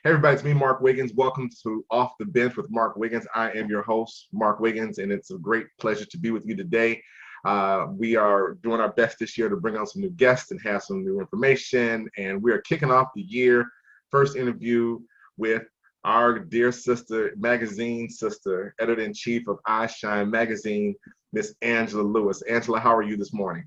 Hey everybody, it's me, Mark Wiggins. Welcome to Off the Bench with Mark Wiggins. I am your host, Mark Wiggins, and it's a great pleasure to be with you today. We are doing our best this year to bring on some new guests and have some new information, and we are kicking off the year. First interview with our dear sister, magazine sister, editor-in-chief of iShine magazine, Miss Angela Lewis. Angela, how are you this morning?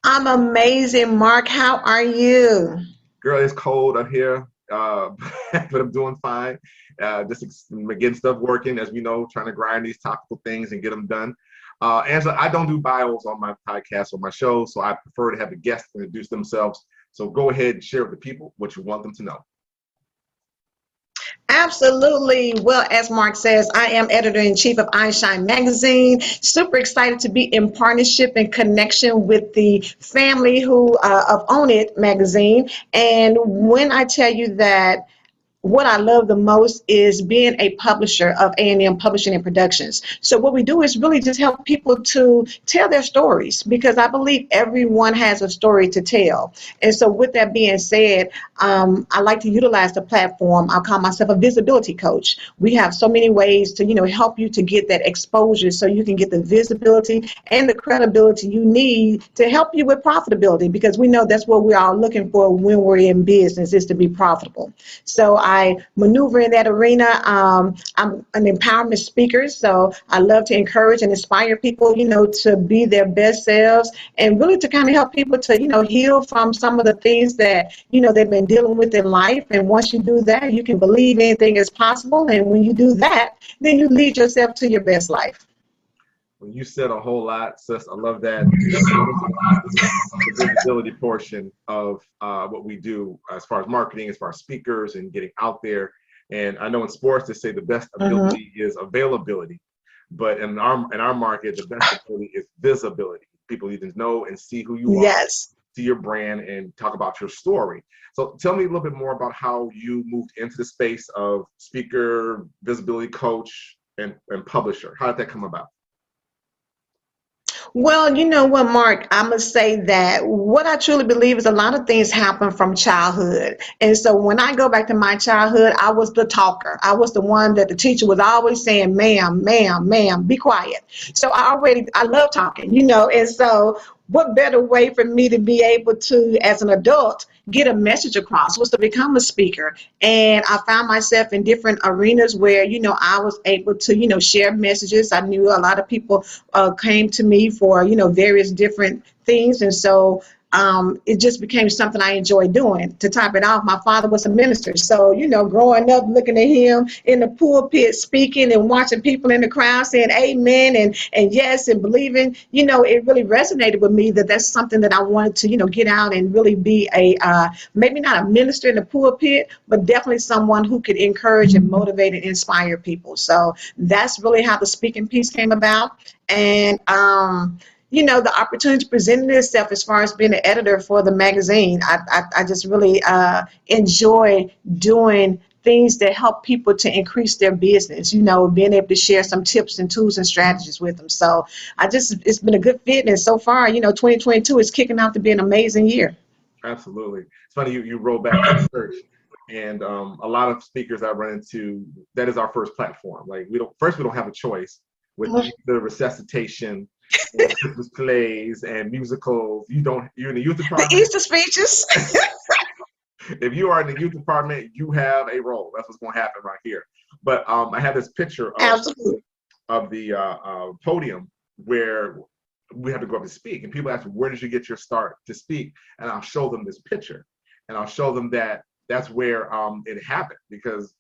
I'm amazing, Mark. How are you? Girl, it's cold up here, but I'm doing fine. Getting stuff working, as we know, trying to grind these topical things and get them done. Angela, I don't do bios on my podcast or my show, so I prefer to have the guests introduce themselves. So go ahead and share with the people what you want them to know. Absolutely. Well, as Mark says, I am editor-in-chief of iShine magazine. Super excited to be in partnership and connection with the family who of Own It magazine. And when I tell you that what I love the most is being a publisher of A&M Publishing and Productions. So what we do is really just help people to tell their stories because I believe everyone has a story to tell. And so with that being said, I like to utilize the platform. I call myself a visibility coach. We have so many ways to, help you to get that exposure so you can get the visibility and the credibility you need to help you with profitability because we know that's what we're all looking for when we're in business is to be profitable. So I maneuver in that arena. I'm an empowerment speaker, so I love to encourage and inspire people, to be their best selves and really to kind of help people to, heal from some of the things that, they've been dealing with in life. And once you do that, you can believe anything is possible. And when you do that, then you lead yourself to your best life. Well, you said a whole lot, sis. I love that. The visibility portion of what we do as far as marketing, as far as speakers and getting out there. And I know in sports they say the best Mm-hmm. ability is availability, but in our market the best ability is visibility. People need to know and see who you are, Yes. see your brand, and talk about your story. So tell me a little bit more about how you moved into the space of speaker, visibility coach, and publisher. How did that come about? Well, you know what, Mark, I must say that what I truly believe is a lot of things happen from childhood. And so when I go back to my childhood, I was the talker. I was the one that the teacher was always saying, ma'am, ma'am, ma'am, be quiet. So I love talking, and so what better way for me to be able to, as an adult, get a message across was to become a speaker. And I found myself in different arenas where, I was able to, share messages. I knew a lot of people came to me for, various different things. And so it just became something I enjoyed doing. To top it off, my father was a minister. So, growing up, looking at him in the pulpit speaking and watching people in the crowd saying amen and yes and believing, it really resonated with me that that's something that I wanted to, get out and really be maybe not a minister in the pulpit, but definitely someone who could encourage and motivate and inspire people. So that's really how the speaking piece came about. And the opportunity presented itself as far as being an editor for the magazine. I just really enjoy doing things that help people to increase their business, being able to share some tips and tools and strategies with them. So it's been a good fit. And so far, 2022 is kicking out to be an amazing year. Absolutely. It's funny you roll back to church, and a lot of speakers I run into, that is our first platform. Like we don't have a choice with the resuscitation and Christmas plays and musicals. You're in the youth The department. Easter speeches. If you are in the youth department, you have a role. That's what's going to happen right here. But I have this picture Absolutely. of the podium where we have to go up and speak. And people ask me, where did you get your start to speak? And I'll show them this picture. And I'll show them that that's where it happened because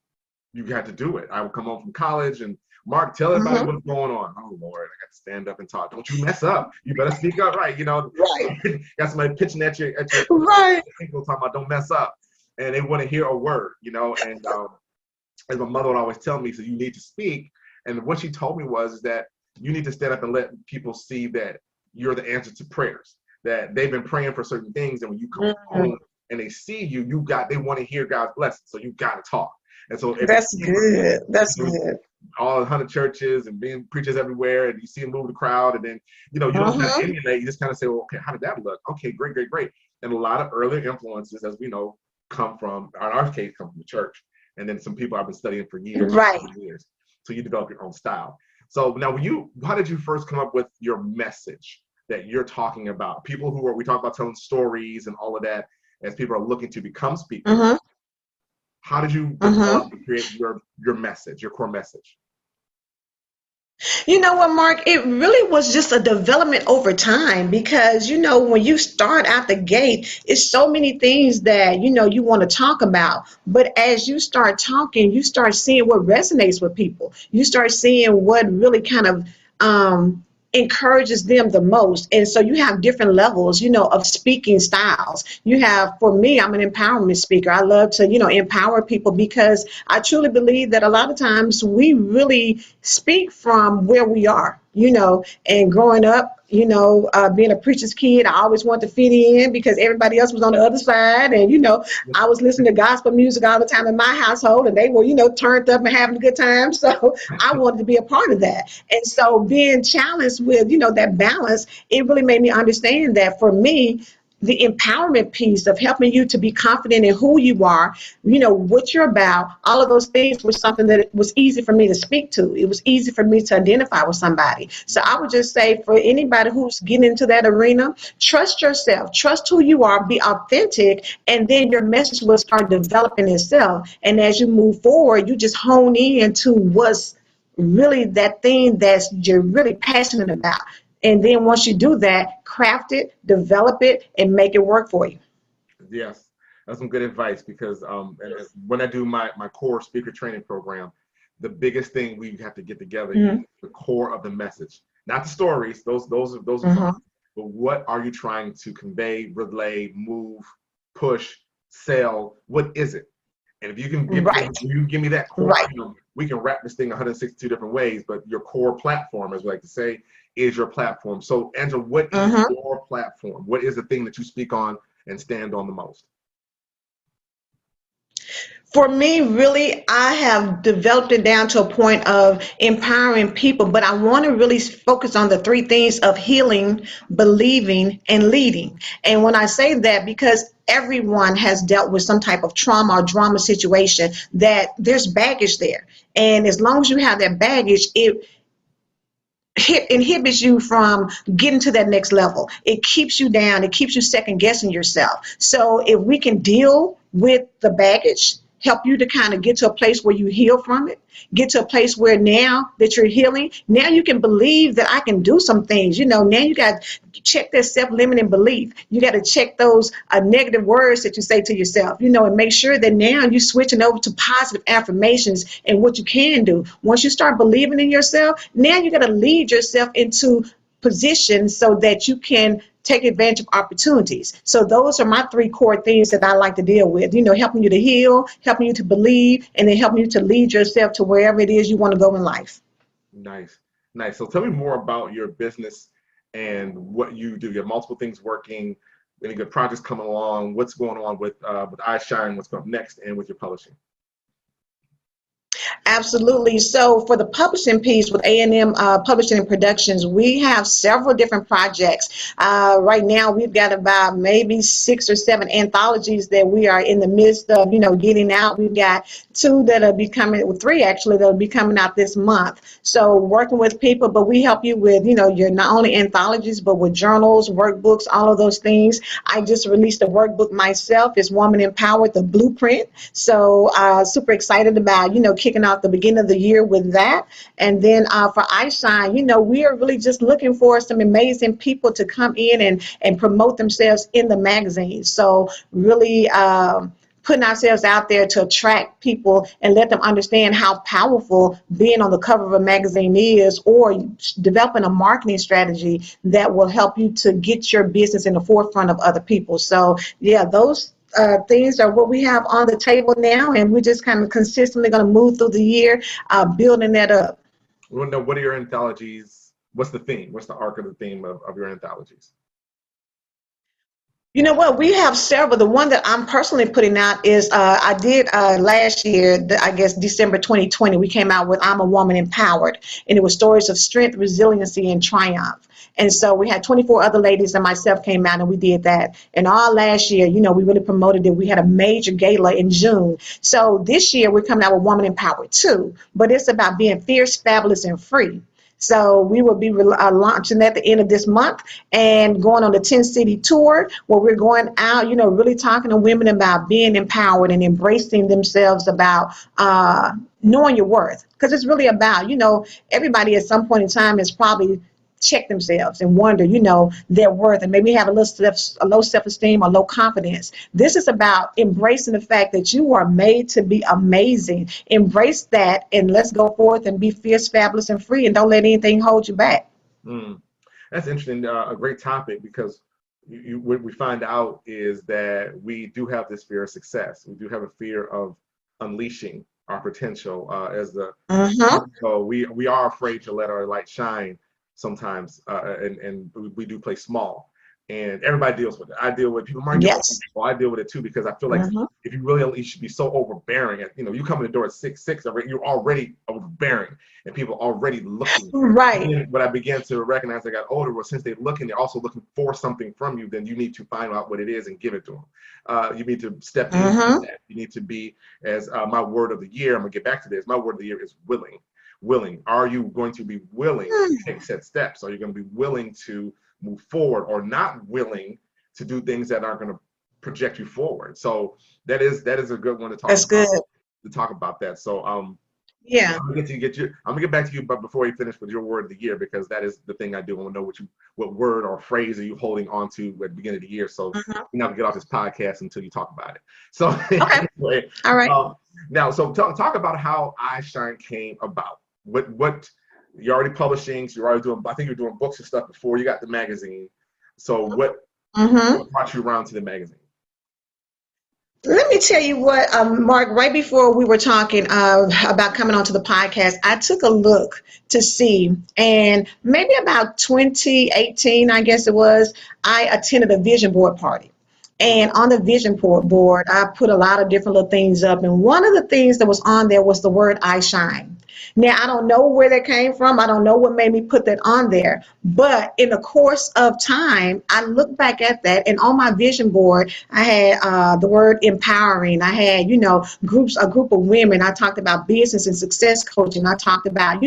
you had to do it. I would come home from college and Mark, tell everybody Hmm. what's going on. Oh Lord, I got to stand up and talk. Don't you mess up. You better speak up right. Right. Got somebody pitching at your Right. people talking about don't mess up. And they want to hear a word. And as my mother would always tell me, so you need to speak. And what she told me was that you need to stand up and let people see that you're the answer to prayers, that they've been praying for certain things. And when you come Mhm. home and they see you, they want to hear God's blessing. So you got to talk. And so if That's good. That's you know, good. all 100 churches and being preachers everywhere, and you see them move the crowd, and then you don't kind of Hmm. emulate. You just kind of say, well, okay, how did that look? Okay, great, great, great. And a lot of early influences, as we know, come from, in our case, come from the church, and then some people I've been studying for years, Right. years. So you develop your own style. So now, how did you first come up with your message that you're talking about? People who are, we talk about telling stories and all of that, as people are looking to become speakers. Mm-hmm. How did you develop Mm-hmm. and create your message, your core message? You know what, Mark? It really was just a development over time because, when you start out the gate, it's so many things that, you want to talk about. But as you start talking, you start seeing what resonates with people. You start seeing what really kind of encourages them the most. And so you have different levels, of speaking styles. You have, for me, I'm an empowerment speaker. I love to, empower people because I truly believe that a lot of times we really speak from where we are, and growing up, being a preacher's kid, I always wanted to fit in because everybody else was on the other side. And, I was listening to gospel music all the time in my household and they were, turned up and having a good time. So I wanted to be a part of that. And so being challenged with, that balance, it really made me understand that for me, the empowerment piece of helping you to be confident in who you are, what you're about, all of those things was something that it was easy for me to speak to. It was easy for me to identify with somebody. So I would just say for anybody who's getting into that arena, trust yourself, trust who you are, be authentic, and then your message will start developing itself. And as you move forward, you just hone in to what's really that thing that you're really passionate about. And then once you do that, craft it, develop it, and make it work for you. Yes, that's some good advice because when I do my core speaker training program, the biggest thing we have to get together is Mm-hmm. the core of the message, not the stories. Those are fine. Mm-hmm. But what are you trying to convey, relay, move, push, sell? What is it? And if Right, you give me that core right. item, we can wrap this thing 162 different ways. But your core platform, as we like to say, is your platform. So, Angela, what is Mm-hmm. your platform? What is the thing that you speak on and stand on the most? For me, really, I have developed it down to a point of empowering people, but I want to really focus on the three things of healing, believing, and leading. And when I say that, because everyone has dealt with some type of trauma or drama situation, that there's baggage there. And as long as you have that baggage, it inhibits you from getting to that next level. It keeps you down. It keeps you second guessing yourself. So if we can deal with the baggage, help you to kind of get to a place where you heal from it, get to a place where now that you're healing, now you can believe that I can do some things. Now you got to check that self-limiting belief. You got to check those negative words that you say to yourself, and make sure that now you're switching over to positive affirmations and what you can do. Once you start believing in yourself, now you got to lead yourself into positions so that you can take advantage of opportunities. So those are my three core things that I like to deal with, helping you to heal, helping you to believe, and then helping you to lead yourself to wherever it is you want to go in life. Nice, nice. So, tell me more about your business and what you do. You have multiple things working. Any good projects coming along? What's going on with iShine? What's coming up next, and with your publishing? Absolutely. So for the publishing piece with A&M Publishing and Productions, we have several different projects. Right now, we've got about maybe 6 or 7 anthologies that we are in the midst of, getting out. We've got 2 that will be coming, well, 3 actually that will be coming out this month. So working with people, but we help you with, your not only anthologies, but with journals, workbooks, all of those things. I just released a workbook myself. It's Woman Empowered, the Blueprint. So super excited about, kicking off the beginning of the year with that. And then for iShine, we are really just looking for some amazing people to come in and promote themselves in the magazine. So really putting ourselves out there to attract people and let them understand how powerful being on the cover of a magazine is, or developing a marketing strategy that will help you to get your business in the forefront of other people. So yeah, those things are what we have on the table now, and we're just kind of consistently going to move through the year, building that up. We want to know, what are your anthologies? What's the theme? What's the arc of the theme of your anthologies? You know what? We have several. The one that I'm personally putting out is I did last year, I guess December 2020, we came out with I'm a Woman Empowered, and it was stories of strength, resiliency, and triumph. And so we had 24 other ladies and myself came out and we did that. And all last year, we really promoted it. We had a major gala in June. So this year we're coming out with Woman Empowered too, but it's about being fierce, fabulous, and free. So we will be launching at the end of this month and going on the 10-city tour where we're going out, really talking to women about being empowered and embracing themselves, about knowing your worth. Because it's really about, everybody at some point in time has probably checked themselves and wonder, their worth, and maybe have a low self-esteem or low confidence. This is about embracing the fact that you are made to be amazing. Embrace that and let's go forth and be fierce, fabulous, and free, and don't let anything hold you back. Mm. That's interesting. A great topic because what we find out is that we do have this fear of success. We do have a fear of unleashing our potential as the Uh-huh. so we are afraid to let our light shine sometimes, and we do play small. And everybody deals with it. I deal with people might deal with Yes. it. Well, I deal with it too because I feel like Uh-huh. if you really you should be so overbearing. You come in the door at 6'6", you're already overbearing, and people already looking. Right. And then what I began to recognize as I got older was since they're looking, they're also looking for something from you. Then you need to find out what it is and give it to them. You need to step into Uh-huh. that. You need to be, as my word of the year. I'm gonna get back to this. My word of the year is willing. Willing. Are you going to be willing to take set steps? Are you going to be willing to move forward, or not willing to do things that aren't going to project you forward? So that is a good one to talk That's good. about. That. So Yeah. I'm gonna I'm gonna get back to you, but before you finish with your word of the year, because that is the thing I do want to know what word or phrase are you holding on to at the beginning of the year. So Uh-huh. you're not gonna get off this podcast until you talk about it. So Okay. anyway, All right. now so talk about how iShine came about. What you're already publishing, so you're already doing. I think you're doing books and stuff before you got the magazine. So Mm-hmm. what brought you around to the magazine? Let me tell you what, Mark, right before we were talking about coming onto the podcast, I took a look to see, and maybe about 2018, I guess it was, I attended a vision board party. And on the vision board, I put a lot of different little things up. And one of the things that was on there was the word I shine. Now, I don't know where that came from. I don't know what made me put that on there. But in the course of time, I look back at that, and on my vision board, I had the word empowering. I had, a group of women. I talked about business and success coaching. I talked about,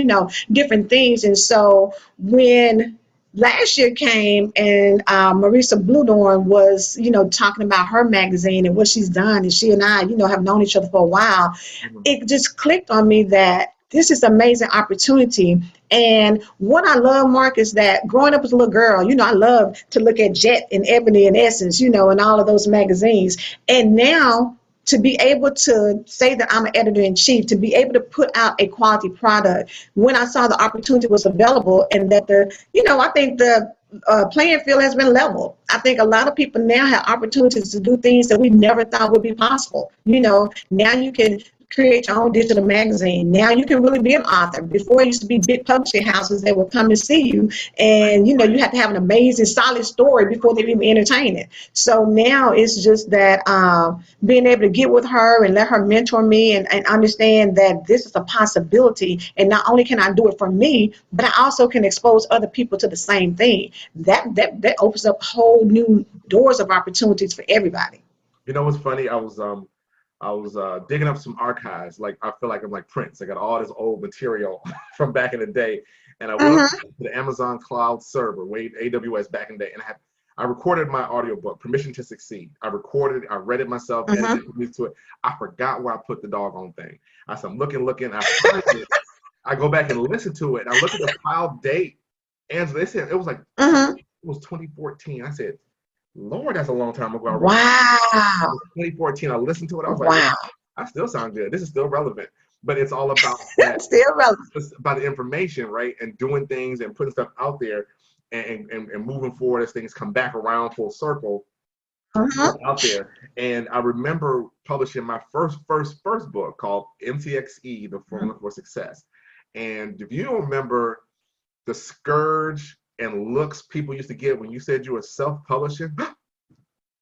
different things. And so when last year came and Marisa Bluedorn was, talking about her magazine and what she's done, and she and I, have known each other for a while, Mhm. it just clicked on me that this is an amazing opportunity. And what I love, Mark, is that growing up as a little girl, I love to look at Jet and Ebony and Essence, and all of those magazines. And now to be able to say that I'm an editor in chief, to be able to put out a quality product when I saw the opportunity was available, and that I think the playing field has been leveled. I think a lot of people now have opportunities to do things that we never thought would be possible. Now you can create your own digital magazine. Now you can really be an author. Before it used to be big publishing houses that would come and see you, and you have to have an amazing, solid story before they even entertain it. So now it's just that being able to get with her and let her mentor me, and understand that this is a possibility, and not only can I do it for me, but I also can expose other people to the same thing. That opens up whole new doors of opportunities for everybody. You know what's funny? I was digging up some archives. Like I feel like I'm like Prince. I got all this old material from back in the day, and I went up Mm-hmm. to the Amazon cloud server, way AWS back in the day, and I recorded my audiobook, Permission to Succeed. I recorded it, I read it myself, edited Mm-hmm. music to it. I forgot where I put the doggone thing. I said, I'm looking, I find it. I go back and listen to it, and I look at the file date, and they said it was like Mm-hmm. it was 2014. I said, Lord, that's a long time ago. I wrote this. It Wow. was 2014. I listened to it. I was like, Wow. I still sound good. This is still relevant. But it's all about that, Still relevant. it's about the information, right? And doing things and putting stuff out there, and moving forward as things come back around full circle Uh-huh. out there. And I remember publishing my first book called MTXE, The Formula for Success. And if you don't remember the scourge and looks people used to get when you said you were self-publishing,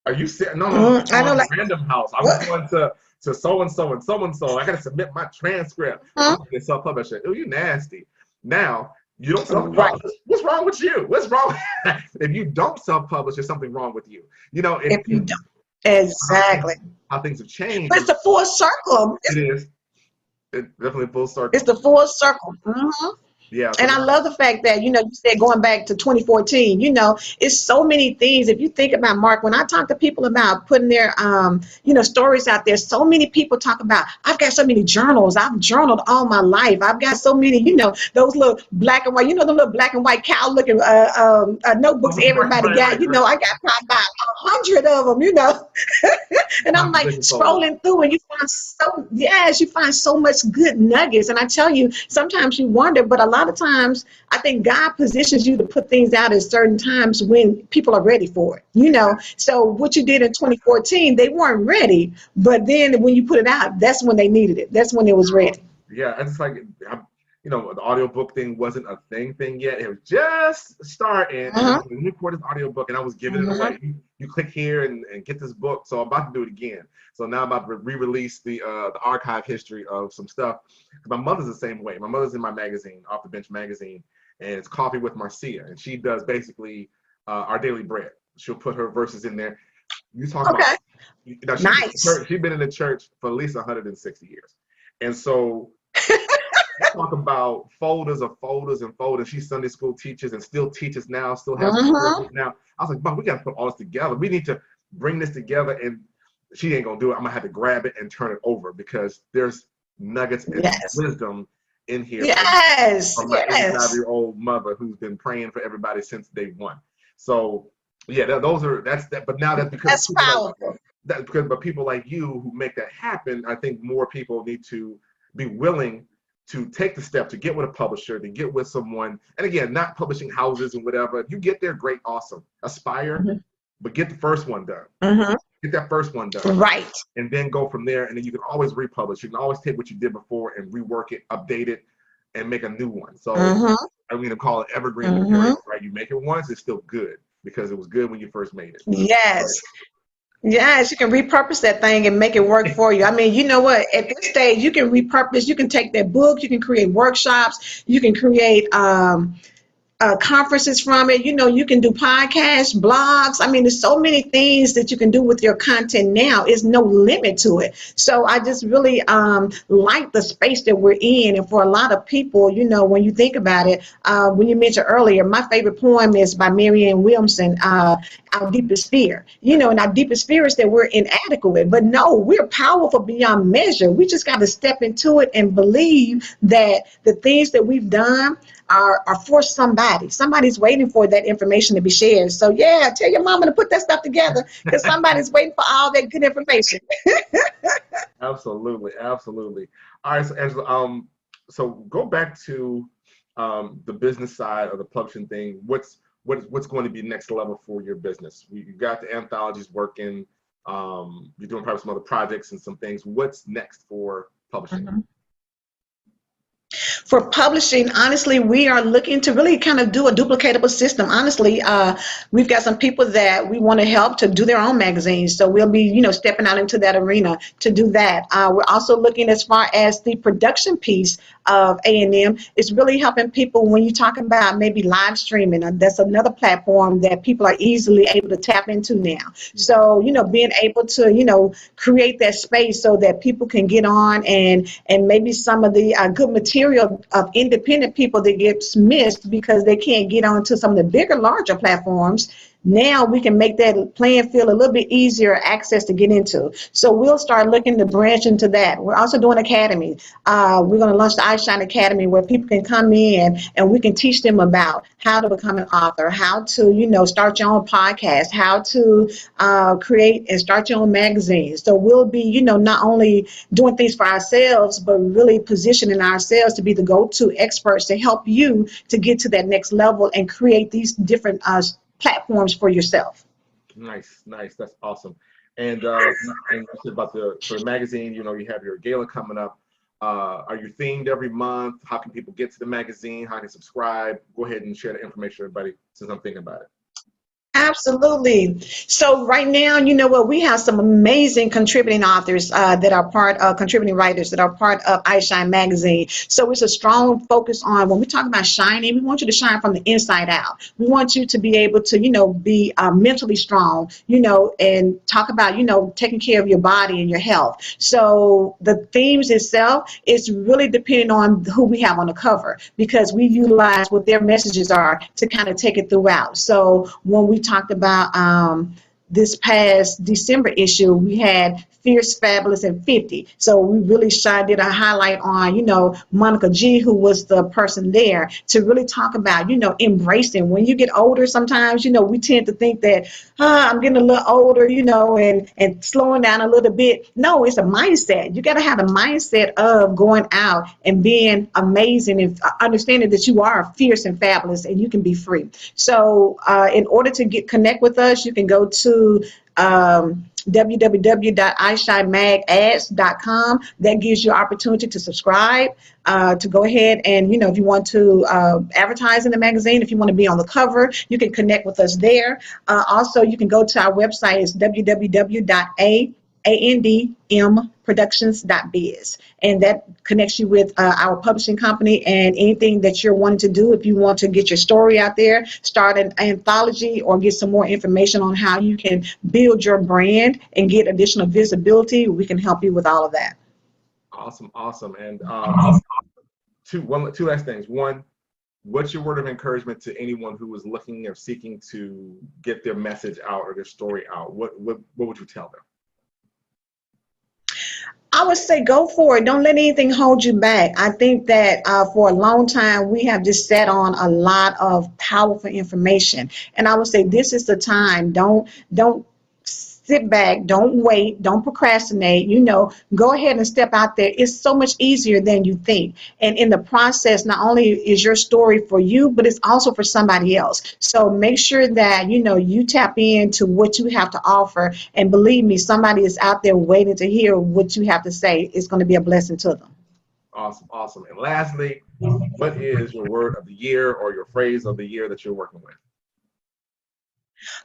Are you serious? No, no, no. I'm I calling know, a like, random house. I'm what? going to so and so and so and so. I got to submit my transcript. I'm Huh? going to self-publish it. Oh, you nasty. Now you don't Right. self-publish. What's wrong with you? What's wrong? If you don't self-publish, there's something wrong with you. You know, If you don't. how things Exactly. how things have changed. But it's the full circle. It is. It's definitely full It's circle. the full circle. Yeah. So And I love the fact that, you said going back to 2014, it's so many things. If you think about, Mark, when I talk to people about putting their, stories out there, so many people talk about, I've got so many journals. I've journaled all my life. I've got so many, those little black and white, the little black and white cow looking notebooks right, everybody right, got. right, right. I got probably about 100 of them. And I'm like Composition folders. scrolling through, and you find so much good nuggets. And I tell you, sometimes you wonder, but a lot of times I think God positions you to put things out at certain times when people are ready for it. So what you did in 2014, they weren't ready, but then when you put it out, that's when they needed it. That's when it was ready. Yeah, it's like the audiobook thing wasn't a thing yet. It was just starting, and Uh-huh. let me record this audiobook, and I was giving it Uh-huh. away. You click here and get this book. So I'm about to do it again. So now I'm about to re-release the archive history of some stuff. My mother's the same way. My mother's in my magazine, Off the Bench magazine, and it's Coffee with Marcia, and she does basically our daily bread. She'll put her verses in there. You talk about Okay. now. Nice. She's been in the church for at least 160 years, and so talk about folders of folders and folders. She's Sunday school teachers and still teaches now, still has Uh-huh. courses now. I was like, Mom, we got to put all this together. We need to bring this together. And she ain't going to do it. I'm going to have to grab it and turn it over because there's nuggets and Yes. wisdom in here Yes. from my Yes. 85-year-old mother who's been praying for everybody since day one. So, yeah, that's that. But now that's because of That's people like powerful. that, but people like you who make that happen, I think more people need to be willing to take the step to get with a publisher, to get with someone. And again, not publishing houses and whatever. If you get there, great, awesome. Aspire, Mhm. but get the first one done. Mhm. Get that first one done. Right. And then go from there. And then you can always republish. You can always take what you did before and rework it, update it, and make a new one. So Mhm. I'm going to call it evergreen Mhm. material, right? You make it once, it's still good because it was good when you first made Yes. Yes, you can repurpose that thing and make it work it. for you. I mean, you know what? At this stage, you can repurpose. You can take that book. You can create workshops. You can create conferences from it. You can do podcasts, blogs. I mean, there's so many things that you can do with your content now. There's no limit to it. So I just really like the space that we're in. And for a lot of people, when you think about it, when you mentioned earlier, my favorite poem is by Marianne Williamson, Our Deepest Fear. And our deepest fear is that we're inadequate. But no, we're powerful beyond measure. We just got to step into it and believe that the things that we've done are for somebody. Somebody's waiting for that information to be shared. So yeah, tell your mama to put that stuff together because somebody's waiting for all that good information. Absolutely, absolutely. All right, so Angela, so go back to the business side of the publishing thing. What's going to be next level for your business? You got the anthologies working. You're doing probably some other projects and some things. What's next for publishing? Mhm. For publishing, honestly, we are looking to really kind of do a duplicatable system. Honestly, we've got some people that we want to help to do their own magazines. So we'll be, stepping out into that arena to do that. We're also looking as far as the production piece of A&M. It's really helping people when you talk about maybe live streaming. That's another platform that people are easily able to tap into now. So, being able to, create that space so that people can get on and maybe some of the good material of independent people that gets missed because they can't get onto some of the bigger, larger platforms. Now we can make that playing field a little bit easier access to get into. So we'll start looking to branch into that. We're also doing academy. We're going to launch the iShine Academy where people can come in and we can teach them about how to become an author, how to, start your own podcast, how to create and start your own magazine. So we'll be, not only doing things for ourselves, but really positioning ourselves to be the go-to experts to help you to get to that next level and create these different platforms for yourself. Nice, nice. That's awesome. And and you said about the magazine. You have your gala coming up. Are you themed every month? How can people get to the magazine? How can they subscribe? Go ahead and share the information, with everybody, since I'm thinking about it. Absolutely. So right now, you know what, we have some amazing contributing authors that are part of contributing writers that are part of iShine magazine. So it's a strong focus on when we talk about shining, we want you to shine from the inside out. We want you to be able to, be mentally strong, and talk about, taking care of your body and your health. So the themes itself is really depending on who we have on the cover because we utilize what their messages are to kind of take it throughout. So when we talked about this past December issue, we had Fierce, Fabulous, and 50. So we really did a highlight on, Monica G, who was the person there to really talk about, embracing. When you get older, sometimes, we tend to think that, I'm getting a little older, and slowing down a little bit. No, it's a mindset. You got to have a mindset of going out and being amazing and understanding that you are fierce and fabulous and you can be free. So in order to connect with us, you can go to www.ishinemagads.com. That gives you opportunity to subscribe, to go ahead and, if you want to advertise in the magazine, if you want to be on the cover, you can connect with us there. Also, you can go to our website. It's www.andmproductions.biz, and that connects you with our publishing company and anything that you're wanting to do. If you want to get your story out there, start an anthology, or get some more information on how you can build your brand and get additional visibility, we can help you with all of that. Awesome, awesome. And two last things. One, what's your word of encouragement to anyone who is looking or seeking to get their message out or their story out? What would you tell them? I would say go for it. Don't let anything hold you back. I think that for a long time we have just sat on a lot of powerful information, and I would say this is the time. Don't sit back. Don't wait. Don't procrastinate. Go ahead and step out there. It's so much easier than you think. And in the process, not only is your story for you, but it's also for somebody else. So make sure that, you tap into what you have to offer. And believe me, somebody is out there waiting to hear what you have to say. It's going to be a blessing to them. Awesome, awesome. And lastly, what is your word of the year or your phrase of the year that you're working with?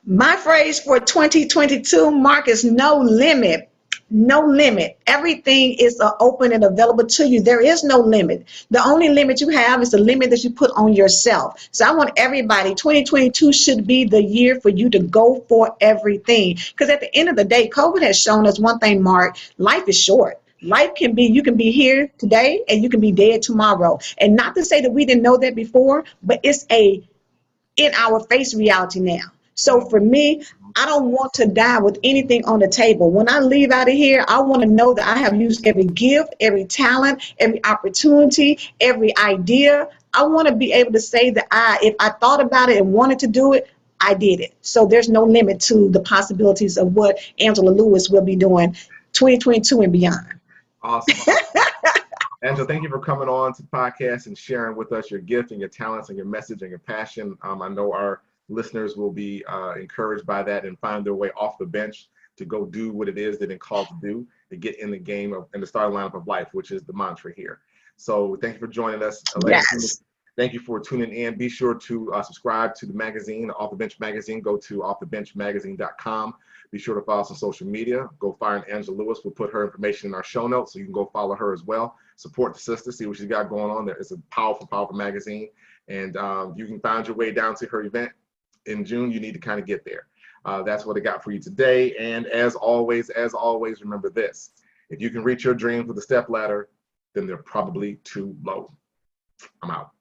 My phrase for 2022, Mark, is no limit. No limit. Everything is open and available to you. There is no limit. The only limit you have is the limit that you put on yourself. So I want everybody, 2022 should be the year for you to go for everything. Because at the end of the day, COVID has shown us one thing, Mark, life is short. Life can be, you can be here today and you can be dead tomorrow. And not to say that we didn't know that before, but it's in our face reality now. So for me, I don't want to die with anything on the table. When I leave out of here, I want to know that I have used every gift, every talent, every opportunity, every idea. I want to be able to say that if I thought about it and wanted to do it, I did it. So there's no limit to the possibilities of what Angela Lewis will be doing 2022 and beyond. Awesome. Angela, thank you for coming on to the podcast and sharing with us your gift and your talents and your message and your passion. I know our listeners will be encouraged by that and find their way off the bench to go do what it is they've been called to do, to get in the game in the starting lineup of life, which is the mantra here. So thank you for joining us. Yes. Thank you for tuning in. Be sure to subscribe to the magazine, Off the Bench Magazine. Go to offthebenchmagazine.com. Be sure to follow us on social media. Go find Angela Lewis. We'll put her information in our show notes, so you can go follow her as well. Support the sister, see what she's got going on there. It's a powerful, powerful magazine. And you can find your way down to her event in June. You need to kind of get there. That's what I got for you today. And as always, remember this. If you can reach your dreams with a step ladder, then they're probably too low. I'm out.